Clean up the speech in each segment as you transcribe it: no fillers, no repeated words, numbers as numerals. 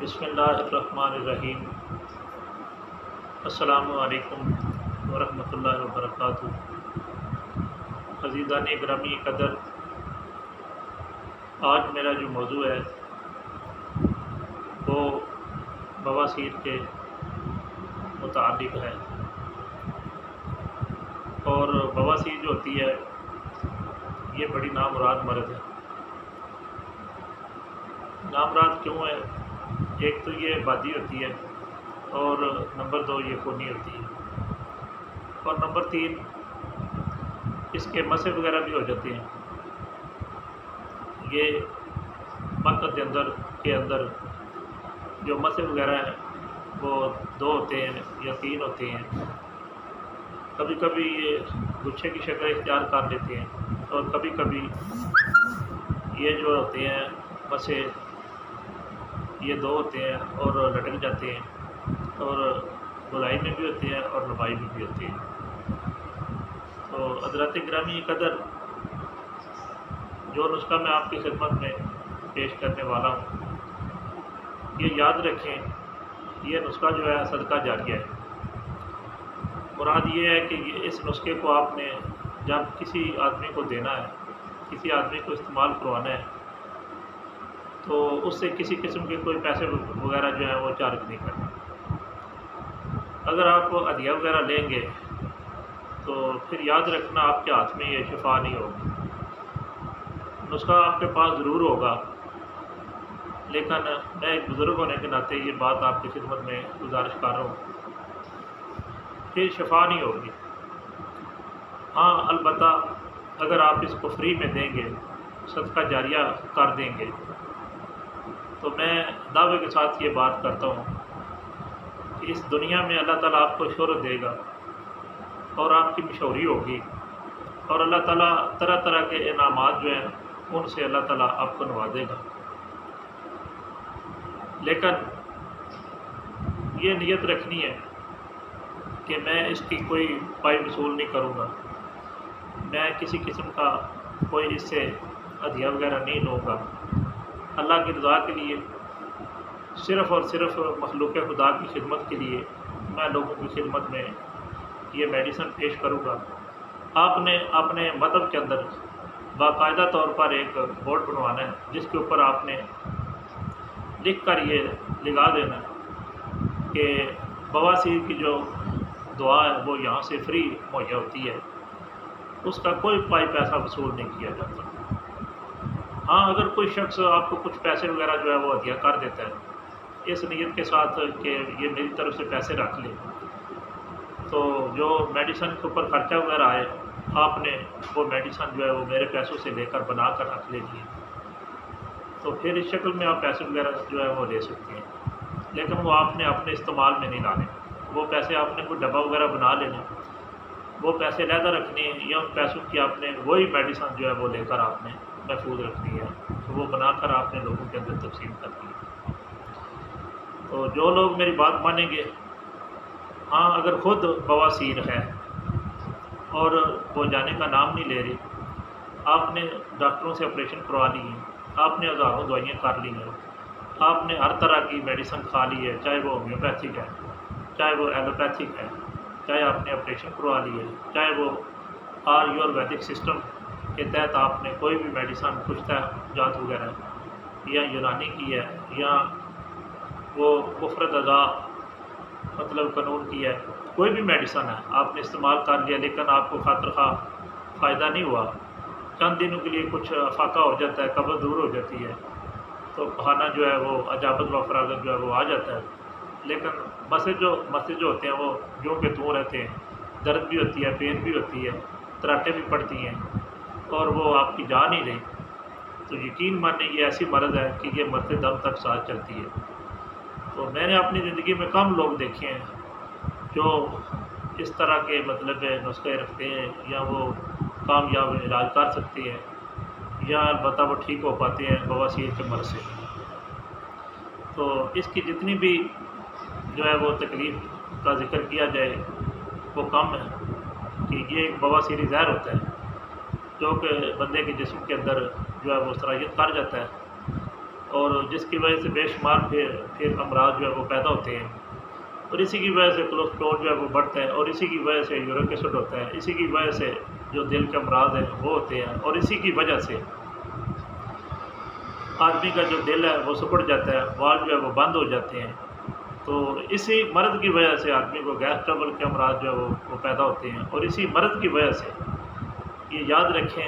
बिस्मिल्लाहिर्रहमानिर्रहीम। अस्सलामु अलैकुम वरहमतुल्लाहि वबरकातुहू। अज़ीज़ान गिरामी कदर, आज मेरा जो मौजू है वो बवासीर के मुताल्लिक़ है। और बवासीर जो होती है ये बड़ी नामुराद मर्ज़ है। नामुराद क्यों है? एक तो ये बादी होती है और नंबर 2 ये खूनी होती है और नंबर 3 इसके मसे वगैरह भी हो जाते हैं। ये मकद के अंदर जो मसे वगैरह हैं वो 2 होते हैं या 3 होते हैं। कभी कभी ये गुच्छे की शक्ल इख्तियार कर लेते हैं और कभी कभी ये जो होते हैं मसे ये 2 होते हैं और लटक जाते हैं और गोलाई में भी होते हैं और लंबाई में भी होते हैं। तो हज़रात गिरामी कदर, जो नुस्खा मैं आपकी खिदमत में पेश करने वाला हूँ ये याद रखें, ये नुस्खा जो है सदका जारिया है। मुराद ये है कि इस नुस्खे को आपने जब किसी आदमी को देना है, किसी आदमी को इस्तेमाल करवाना है, तो उससे किसी किस्म के कोई पैसे वगैरह जो है वो चार्ज नहीं करना। अगर आप हदिया वगैरह लेंगे तो फिर याद रखना आपके हाथ में ये शिफा नहीं होगी। नुस्खा आपके पास ज़रूर होगा, लेकिन मैं एक बुज़ुर्ग होने के नाते ये बात आपकी खिदमत में गुजारिश कर रहा हूँ, फिर शिफा नहीं होगी। हाँ, अलबत्ता अगर आप इसको फ्री में देंगे, सदका जारिया कर देंगे, तो मैं दावे के साथ ये बात करता हूँ कि इस दुनिया में अल्लाह ताला आपको शोहरत देगा और आपकी मशहूरी होगी और अल्लाह ताला तरह तरह के इनामात जो हैं उनसे अल्लाह ताला आपको नवाजेगा। लेकिन ये नियत रखनी है कि मैं इसकी कोई पाई वसूल नहीं करूँगा, मैं किसी किस्म का कोई इससे हदिया वगैरह नहीं लूँगा। अल्लाह की रज़ा के लिए, सिर्फ़ और सिर्फ मखलूक़ खुदा की खिदमत के लिए मैं लोगों की खिदमत में ये मेडिसिन पेश करूँगा। आपने अपने मदहब के अंदर बाकायदा तौर पर एक बोर्ड बनवाना है जिसके ऊपर आपने लिख कर ये लगा देना कि बवासीर की जो दुआ है वो यहाँ से फ्री मुहैया होती है, उसका कोई पाई पैसा वसूल नहीं किया जाता। हाँ, अगर कोई शख्स आपको कुछ पैसे वगैरह जो है वो हदिया कर देता है इस नीयत के साथ कि ये मेरी तरफ से पैसे रख ले, तो जो मेडिसिन के ऊपर ख़र्चा वगैरह आए आपने वो मेडिसिन जो है वो मेरे पैसों से लेकर बना कर रख लेनी है, तो फिर इस शक्ल में आप पैसे वगैरह जो है वो ले सकते हैं। लेकिन वो आपने अपने इस्तेमाल में नहीं लाने, वो पैसे आपने कोई डब्बा वगैरह बना लेना, वो पैसे लहदा रखने हैं या उन पैसों की आपने वही मेडिसिन जो है वो लेकर आपने महफूज रखनी है, तो वो बनाकर आपने लोगों के अंदर तकसीम करनी है। तो जो लोग मेरी बात मानेंगे, हाँ, अगर ख़ुद बवासीर है और वो जाने का नाम नहीं ले रही, आपने डॉक्टरों से ऑपरेशन करवा ली है, आपने हज़ारों दवाइयाँ कर ली हैं, आपने हर तरह की मेडिसिन खा ली है, चाहे वो होम्योपैथिक है, चाहे वो एलोपैथिक है, चाहे आपने ऑपरेशन करवा ली है, चाहे वो आयुर्वेदिक सिस्टम के तहत आपने कोई भी मेडिसिन पुश्ता जात वगैरह या यूनानी की है या वो मुफ़रद अज़ा मतलब कानून की है, कोई भी मेडिसिन है आपने इस्तेमाल कर लिया लेकिन आपको खातिर खा फ़ायदा नहीं हुआ, चंद दिनों के लिए कुछ फाका हो जाता है, कब्ज़ दूर हो जाती है, तो खाना जो है वो अजाबत व फरागत जो है वो आ जाता है, लेकिन मसे जो होते हैं वो यूँ के त्यों रहते हैं, दर्द भी होती है, पेन भी होती है, तराटे भी पड़ती हैं और वो आपकी जान ही नहीं। तो यकीन मानिए ये ऐसी मर्ज़ है कि ये मरते दम तक साथ चलती है। तो मैंने अपनी ज़िंदगी में कम लोग देखे हैं जो इस तरह के मतलब नुस्खे रखते हैं या वो कामयाब इलाज कर सकते हैं या अलबत्ता वो ठीक हो पाते हैं बवासीर के मर्ज़ से। तो इसकी जितनी भी जो है वो तकलीफ़ का ज़िक्र किया जाए वो कम है कि ये एक बवासीरी ज़हर होता है जो कि बंदे के जिस्म के अंदर जो है वो सराहियत कर जाता है और जिसकी वजह से बेशुमार फिर अमराज जो है वो पैदा होते हैं, और इसी की वजह से कोलेस्ट्रॉल जो है वो बढ़ता है, और इसी की वजह से यूरिक एसिड होता है, इसी की वजह से जो दिल के अमराज हैं वो होते हैं, और इसी की वजह से आदमी का जो दिल है वो सिकुड़ जाता है, वाल्व जो है वो बंद हो जाते हैं। तो इसी मर्द की वजह से आदमी को गैस ट्रबल के अमराज जो है वो पैदा होते हैं, और इसी मर्द की वजह से ये याद रखें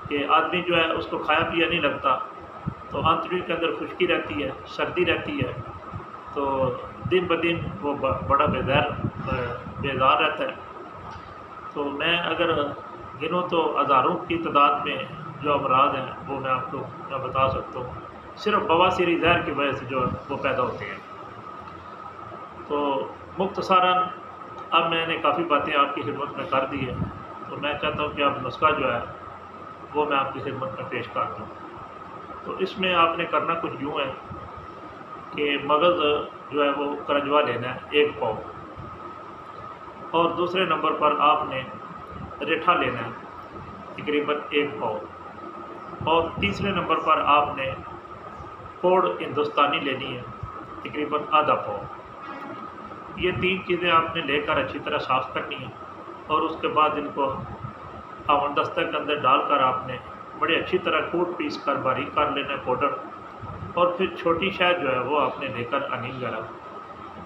कि आदमी जो है उसको खाया पिया नहीं लगता, तो आंतड़ियों के अंदर खुश्की रहती है, सर्दी रहती है, तो दिन ब दिन वो बड़ा बेजार रहता है। तो मैं अगर गिनूँ तो हज़ारों की तादाद में जो अमराज हैं वो मैं बता सकता हूँ, सिर्फ बवासीर ज़हर की वजह से जो है वो पैदा होते हैं। तो मुख्तसरन अब मैंने काफ़ी बातें आपकी खिदमत में कर दी है, तो मैं चाहता हूँ कि अब नुस्खा जो है वो मैं आपकी खिदमत में पेश कर दूँ। तो इसमें आपने करना कुछ यूँ है कि मगज़ जो है वो करंजवा लेना है 1 पाव, और दूसरे नंबर पर आपने रेठा लेना है तकरीबन 1 पाव, और तीसरे नंबर पर आपने कोड़ हिंदुस्तानी लेनी है तकरीबन आधा पाव। ये 3 चीज़ें आपने लेकर अच्छी तरह साफ़ करनी है, और उसके बाद इनको अवन दस्ता के अंदर डालकर आपने बड़ी अच्छी तरह कूट पीस कर बारीक कर लेना है पाउडर, और फिर छोटी शहद जो है वो आपने लेकर आनी गरम,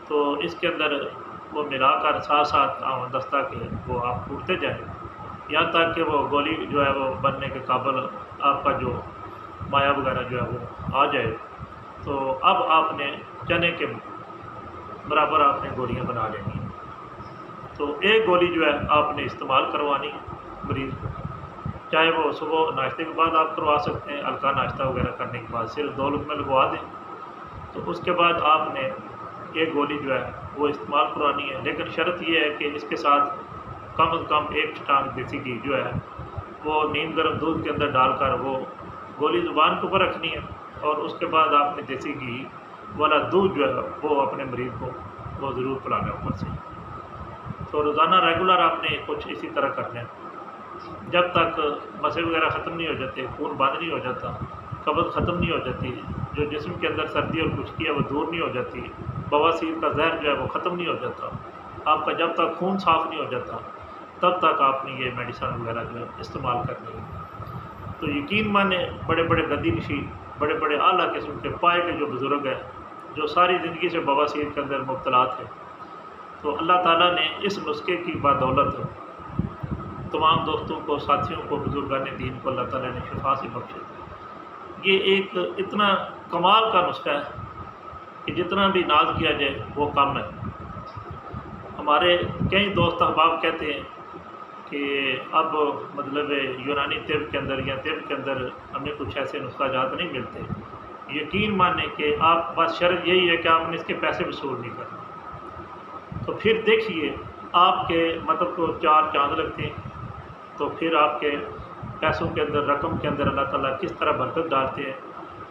तो इसके अंदर वो मिलाकर साथ साथ अवन दस्ता के वो आप कूटते जाएँ यहाँ तक कि वो गोली जो है वो बनने के काबिल आपका जो माया वगैरह जो है वो आ जाए। तो अब आपने चने के बराबर आपने गोलियां बना लेनी है। तो एक गोली जो है आपने इस्तेमाल करवानी है मरीज़ को, चाहे वो सुबह नाश्ते के बाद आप करवा सकते हैं, हल्का नाश्ता वगैरह करने के बाद सिर्फ 2 लुकमे लगवा दें। तो उसके बाद आपने एक गोली जो है वो इस्तेमाल करवानी है, लेकिन शर्त ये है कि इसके साथ कम से कम 1 चटांग देसी घी जो है वो नीम गर्म दूध के अंदर डालकर वो गोली ज़ुबान के ऊपर रखनी है, और उसके बाद आपने देसी घी वाला दूध जो है वो अपने मरीज़ को वो ज़रूर पिलाना ऊपर से। तो रोज़ाना रेगुलर आपने कुछ इसी तरह करना है जब तक मसे वगैरह ख़त्म नहीं हो जाते, खून बंद नहीं हो जाता, कब्ज़ ख़त्म नहीं हो जाती, जो जिस्म के अंदर सर्दी और खुश्की है वो दूर नहीं हो जाती, बवासीर का जहर जो है वो ख़त्म नहीं हो जाता, आपका जब तक खून साफ़ नहीं हो जाता तब तक आपने ये मेडिसिन वगैरह जो है इस्तेमाल करनी है। तो यकीन माने बड़े बड़े गद्दी नशीन, बड़े बड़े आला किस्म के पाए के जो बुज़ुर्ग हैं जो सारी ज़िंदगी से बवासीर के अंदर मुब्तला थे, तो अल्लाह ताला ने इस नुस्खे की बदौलत तमाम दोस्तों को, साथियों को, बुजुर्गान दीन को अल्लाह ताला ने शिफा से बख्शे। ये एक इतना कमाल का नुस्खा है कि जितना भी नाज किया जाए वो कम है। हमारे कई दोस्त अहबाब कहते हैं कि अब मतलब यूनानी तिब के अंदर या तिब के अंदर हमें कुछ ऐसे नुस्खा जात नहीं मिलते। यकीन माने कि आप बस शर्त यही है कि आपने इसके पैसे वसूल नहीं करने, तो फिर देखिए आपके मतलब को 4 चांद लगते हैं, तो फिर आपके पैसों के अंदर, रकम के अंदर अल्लाह ताला किस तरह बरकत डालते हैं,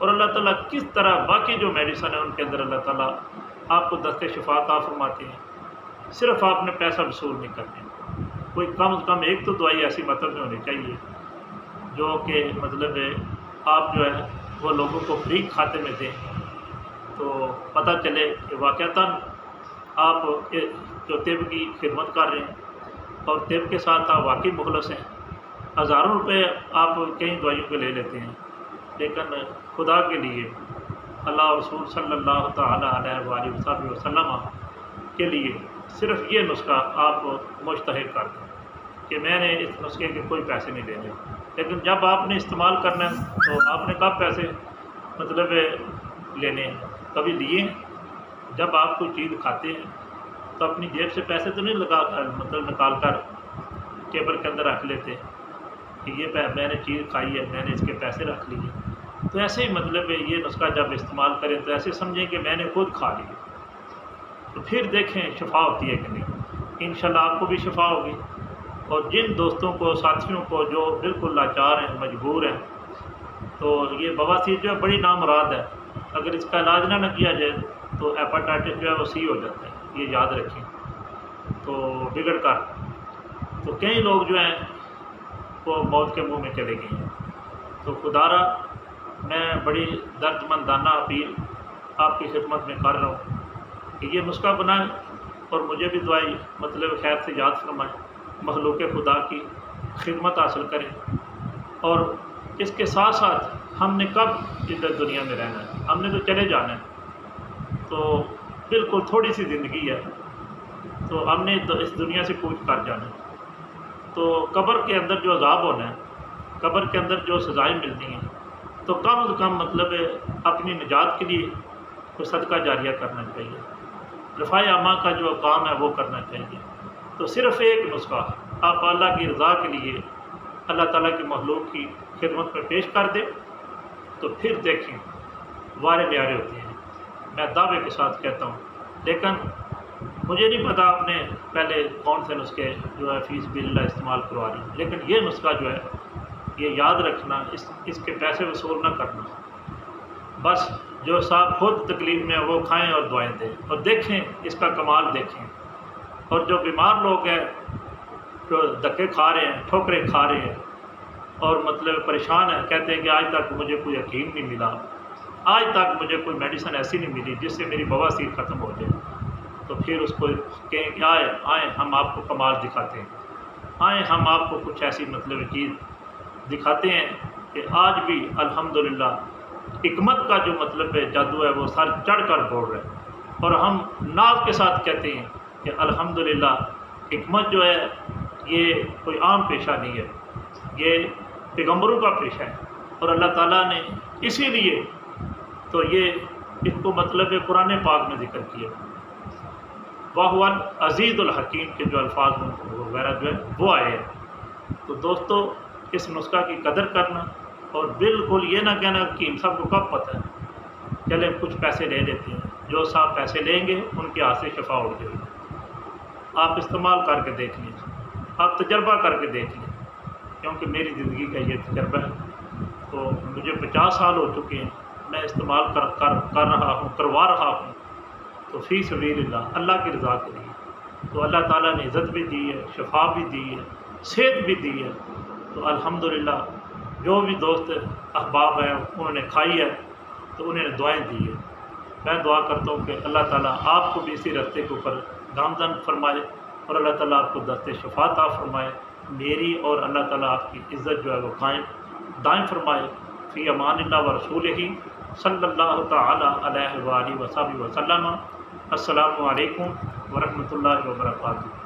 और अल्लाह ताला किस तरह बाकी जो मेडिसिन है उनके अंदर अल्लाह ताला आपको दस्ते शिफा अता फरमाते हैं। सिर्फ आपने पैसा वसूल नहीं करना, कोई कम से कम एक तो दवाई ऐसी मतलब में होनी चाहिए जो कि मतलब आप जो है वो लोगों को फ्री खाते में दें, तो पता चले कि वाक़तन आप जो तिब की खिदमत कर रहे हैं और तिब के साथ आप वाकई मुखलस हैं। हज़ारों रुपए आप कई दवाइयों के ले लेते हैं, लेकिन खुदा के लिए, अल्लाह रसूल सल्लल्लाहु तआला अलैहि वसल्लम के लिए सिर्फ ये नुस्खा आप मुश्तहिर कर दें कि मैंने इस नुस्खे के कोई पैसे नहीं लेने, लेकिन जब आपने इस्तेमाल करना है तो आपने कब पैसे मतलब लेने हैं, कभी लिए हैं? जब आप कोई चीज़ खाते हैं तो अपनी जेब से पैसे तो नहीं लगा मतलब निकाल कर टेबल के अंदर रख लेते कि ये मैंने चीज़ खाई है, मैंने इसके पैसे रख लिए। तो ऐसे ही मतलब ये नुस्खा जब इस्तेमाल करें तो ऐसे समझें कि मैंने खुद खा लिया, तो फिर देखें शिफा होती है कि नहीं। इंशाल्लाह आपको भी शिफा होगी। और जिन दोस्तों को, साथियों को जो बिल्कुल लाचार हैं, मजबूर हैं, तो ये बवासीर जो है बड़ी नामुराद है, अगर इसका इलाज ना किया जाए तो हेपेटाइटिस जो है वो सी हो जाता है, ये याद रखें। तो बिगड़ कर तो कई लोग जो हैं वो मौत के मुंह में चले गए हैं। तो खुदारा मैं बड़ी दर्दमंदाना अपील आपकी खिदमत में कर रहा हूँ कि ये नुस्खा बनाएं और मुझे भी दुआई मतलब खैर से याद फरमाएं, मखलूक खुदा की खिदमत हासिल करें। और इसके साथ साथ हमने कब इधर दुनिया में रहना है, हमने तो चले जाना है, तो बिल्कुल थोड़ी सी ज़िंदगी है, तो हमने इस दुनिया से कूच कर जाना है। तो कब्र के अंदर जो अज़ाब होना है, कब्र के अंदर जो सज़ाएँ मिलनी हैं, तो कम से कम मतलब अपनी निजात के लिए तो सदका जारिया करना चाहिए, रफ़ाए आमा का जो काम है वो करना चाहिए। तो सिर्फ़ एक नुस्खा आप अल्लाह की रज़ा के लिए अल्लाह ताला की मखलूक की खिदमत में पेश कर दें, तो फिर देखें वारे न्यारे होते हैं। मैं दावे के साथ कहता हूँ, लेकिन मुझे नहीं पता आपने पहले कौन से नुस्खे जो है फ़ीस बिल्ला इस्तेमाल करवा रही हैं, लेकिन ये नुस्खा जो है ये याद रखना, इसके पैसे वसूल ना करना। बस जो साहब खुद तकलीफ़ में है वो खाएं और दुआएं दें और देखें इसका कमाल देखें। और जो बीमार लोग हैं, जो धक्के खा रहे हैं, ठोकरें खा रहे हैं और मतलब परेशान हैं, कहते हैं कि आज तक मुझे कोई यकीन नहीं मिला, आज तक मुझे कोई मेडिसिन ऐसी नहीं मिली जिससे मेरी बवासीर ख़त्म हो जाए, तो फिर उसको कहें कि आए हम आपको कमाल दिखाते हैं, आए हम आपको कुछ ऐसी मतलब चीज़ दिखाते हैं कि आज भी अल्हम्दुलिल्लाह हिकमत का जो मतलब है जादू है वो सर चढ़ कर बोल रहे हैं। और हम नाज़ के साथ कहते हैं कि अल्हम्दुलिल्लाह हिकमत जो है ये कोई आम पेशा नहीं है, ये पैगम्बरों का पेशा है। और अल्लाह ताला ने इसीलिए तो ये इसको मतलब है कुरान पाक में ज़िक्र किया, वाहुवल अज़ीज़ुल हकीम के जो अल्फाज वगैरह जो है वो आए हैं। तो दोस्तों इस नुस्खा की कदर करना और बिल्कुल ये ना कहना कि इन सबको कब पता है, चले कुछ पैसे ले लेते हैं, जो साहब पैसे लेंगे उनके हाथ से शफा उड़ जाएगी। आप इस्तेमाल करके देख लीजिए, आप तजर्बा करके देख लें, क्योंकि मेरी ज़िंदगी का ये तजर्बा है। तो मुझे 50 साल हो चुके हैं, मैं इस्तेमाल कर रहा हूँ, करवा रहा हूँ, तो फ़ी सबीलिल्लाह अल्लाह की रज़ा के लिए। तो अल्लाह ताला ने इज़्ज़त भी दी है, शफा भी दी है, सेहत भी दी है। तो अल्हम्दुलिल्लाह जो भी दोस्त अहबाब हैं उन्होंने खाई है तो उन्होंने दुआएं दी है। मैं दुआ करता हूँ कि अल्लाह ताला आपको भी इसी रास्ते के ऊपर गामज़न फरमाए और अल्लाह ताला आपको दस्ते शफात अता फरमाए। मेरी और अल्लाह ताला आपकी इज़्ज़त जो है वो कायम दायम फरमाए। फ़ी अमानिल्लाह व रसूलिही सल्लल्लाहु तआला अलैहि व आलिहि व सल्लम। अस्सलामु अलैकुम व रहमतुल्लाहि व बरकातुहू।